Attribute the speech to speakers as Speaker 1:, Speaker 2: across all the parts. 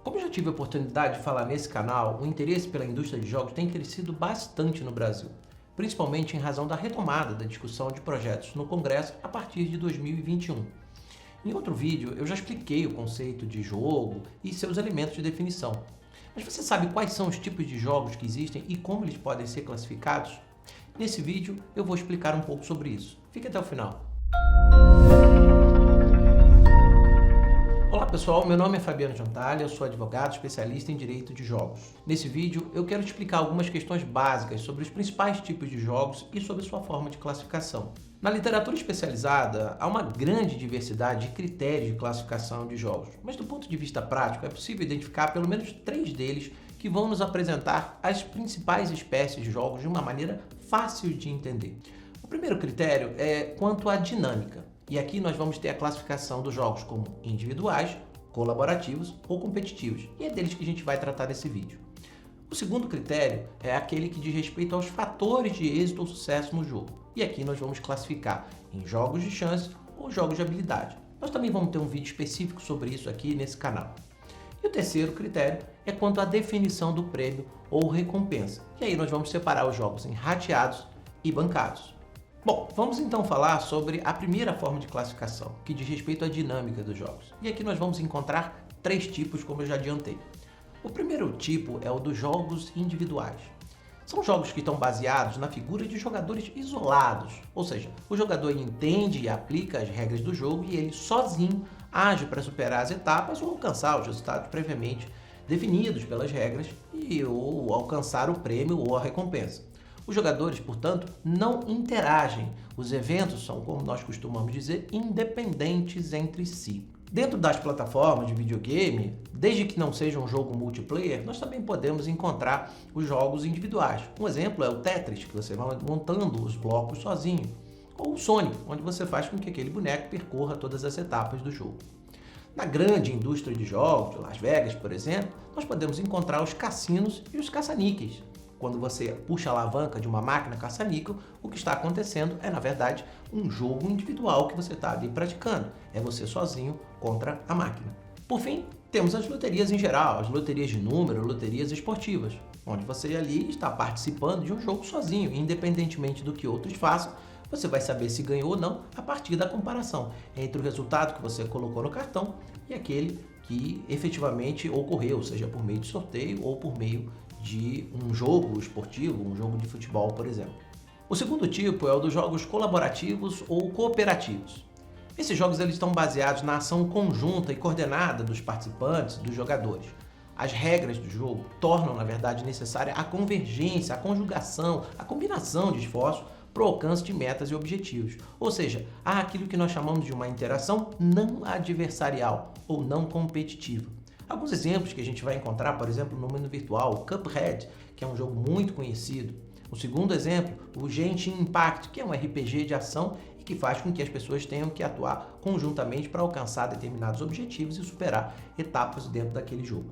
Speaker 1: Como eu já tive a oportunidade de falar nesse canal, o interesse pela indústria de jogos tem crescido bastante no Brasil, principalmente em razão da retomada da discussão de projetos no Congresso a partir de 2021. Em outro vídeo, eu já expliquei o conceito de jogo e seus elementos de definição. Mas você sabe quais são os tipos de jogos que existem e como eles podem ser classificados? Nesse vídeo, eu vou explicar um pouco sobre isso. Fique até o final. Olá pessoal, meu nome é Fabiano Jantalha, eu sou advogado especialista em direito de jogos. Nesse vídeo eu quero te explicar algumas questões básicas sobre os principais tipos de jogos e sobre sua forma de classificação. Na literatura especializada, há uma grande diversidade de critérios de classificação de jogos, mas do ponto de vista prático é possível identificar pelo menos 3 deles que vão nos apresentar as principais espécies de jogos de uma maneira fácil de entender. O primeiro critério é quanto à dinâmica. E aqui nós vamos ter a classificação dos jogos como individuais, colaborativos ou competitivos. E é deles que a gente vai tratar nesse vídeo. O segundo critério é aquele que diz respeito aos fatores de êxito ou sucesso no jogo. E aqui nós vamos classificar em jogos de chance ou jogos de habilidade. Nós também vamos ter um vídeo específico sobre isso aqui nesse canal. E o terceiro critério é quanto à definição do prêmio ou recompensa. E aí nós vamos separar os jogos em rateados e bancados. Bom, vamos então falar sobre a primeira forma de classificação, que diz respeito à dinâmica dos jogos. E aqui nós vamos encontrar 3 tipos, como eu já adiantei. O primeiro tipo é o dos jogos individuais. São jogos que estão baseados na figura de jogadores isolados, ou seja, o jogador entende e aplica as regras do jogo e ele sozinho age para superar as etapas ou alcançar os resultados previamente definidos pelas regras ou alcançar o prêmio ou a recompensa. Os jogadores, portanto, não interagem. Os eventos são, como nós costumamos dizer, independentes entre si. Dentro das plataformas de videogame, desde que não seja um jogo multiplayer, nós também podemos encontrar os jogos individuais. Um exemplo é o Tetris, que você vai montando os blocos sozinho. Ou o Sonic, onde você faz com que aquele boneco percorra todas as etapas do jogo. Na grande indústria de jogos, de Las Vegas, por exemplo, nós podemos encontrar os cassinos e os caça-níqueis. Quando você puxa a alavanca de uma máquina caça-níquel, o que está acontecendo é, na verdade, um jogo individual que você está ali praticando. É você sozinho contra a máquina. Por fim, temos as loterias em geral, as loterias de número, loterias esportivas, onde você ali está participando de um jogo sozinho, independentemente do que outros façam, você vai saber se ganhou ou não a partir da comparação entre o resultado que você colocou no cartão e aquele que efetivamente ocorreu, seja por meio de sorteio ou por meio de um jogo esportivo, um jogo de futebol, por exemplo. O segundo tipo é o dos jogos colaborativos ou cooperativos. Esses jogos eles estão baseados na ação conjunta e coordenada dos participantes, dos jogadores. As regras do jogo tornam, na verdade, necessária a convergência, a conjugação, a combinação de esforços para o alcance de metas e objetivos. Ou seja, há aquilo que nós chamamos de uma interação não adversarial ou não competitiva. Alguns exemplos que a gente vai encontrar, por exemplo, no mundo virtual, o Cuphead, que é um jogo muito conhecido. O segundo exemplo, o Genshin Impact, que é um RPG de ação e que faz com que as pessoas tenham que atuar conjuntamente para alcançar determinados objetivos e superar etapas dentro daquele jogo.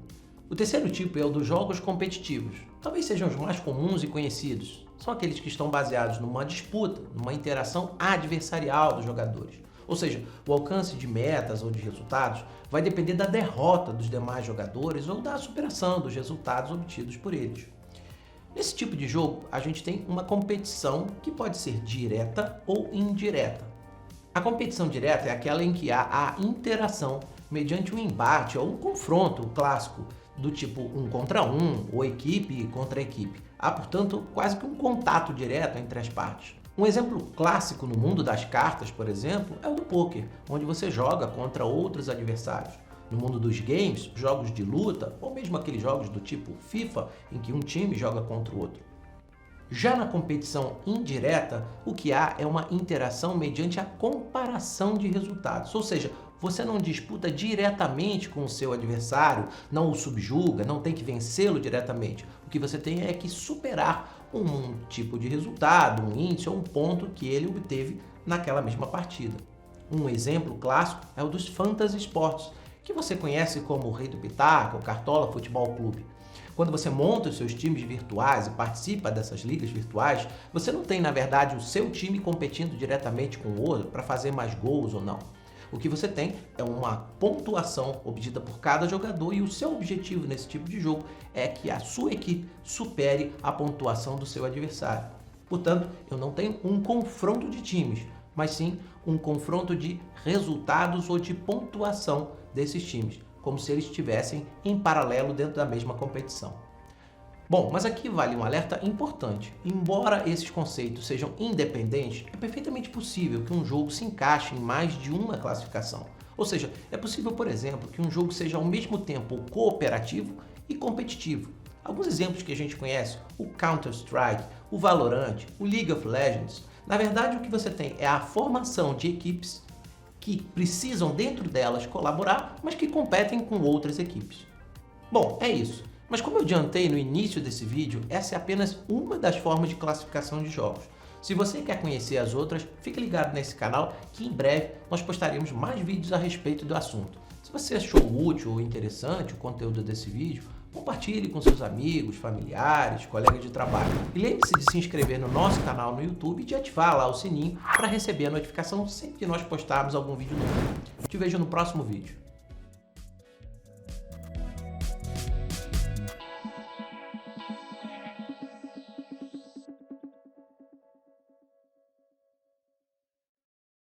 Speaker 1: O terceiro tipo é o dos jogos competitivos. Talvez sejam os mais comuns e conhecidos. São aqueles que estão baseados numa disputa, numa interação adversarial dos jogadores. Ou seja, o alcance de metas ou de resultados vai depender da derrota dos demais jogadores ou da superação dos resultados obtidos por eles. Nesse tipo de jogo, a gente tem uma competição que pode ser direta ou indireta. A competição direta é aquela em que há a interação mediante um embate ou um confronto clássico do tipo 1 contra 1 ou equipe contra equipe. Há, portanto, quase que um contato direto entre as partes. Um exemplo clássico no mundo das cartas, por exemplo, é o do pôquer, onde você joga contra outros adversários. No mundo dos games, jogos de luta, ou mesmo aqueles jogos do tipo FIFA, em que um time joga contra o outro. Já na competição indireta, o que há é uma interação mediante a comparação de resultados, ou seja, você não disputa diretamente com o seu adversário, não o subjuga, não tem que vencê-lo diretamente. O que você tem é que superar um tipo de resultado, um índice ou um ponto que ele obteve naquela mesma partida. Um exemplo clássico é o dos fantasy esportes, que você conhece como o Rei do Pitaco, o Cartola Futebol Clube. Quando você monta os seus times virtuais e participa dessas ligas virtuais, você não tem, na verdade, o seu time competindo diretamente com o outro para fazer mais gols ou não. O que você tem é uma pontuação obtida por cada jogador e o seu objetivo nesse tipo de jogo é que a sua equipe supere a pontuação do seu adversário. Portanto, eu não tenho um confronto de times, mas sim um confronto de resultados ou de pontuação desses times, como se eles estivessem em paralelo dentro da mesma competição. Bom, mas aqui vale um alerta importante. Embora esses conceitos sejam independentes, é perfeitamente possível que um jogo se encaixe em mais de uma classificação. Ou seja, é possível, por exemplo, que um jogo seja ao mesmo tempo cooperativo e competitivo. Alguns exemplos que a gente conhece, o Counter-Strike, o Valorant, o League of Legends. Na verdade, o que você tem é a formação de equipes que precisam dentro delas colaborar, mas que competem com outras equipes. Bom, é isso. Mas como eu adiantei no início desse vídeo, essa é apenas uma das formas de classificação de jogos. Se você quer conhecer as outras, fique ligado nesse canal que em breve nós postaremos mais vídeos a respeito do assunto. Se você achou útil ou interessante o conteúdo desse vídeo, compartilhe com seus amigos, familiares, colegas de trabalho. E lembre-se de se inscrever no nosso canal no YouTube e de ativar lá o sininho para receber a notificação sempre que nós postarmos algum vídeo novo. Te vejo no próximo vídeo.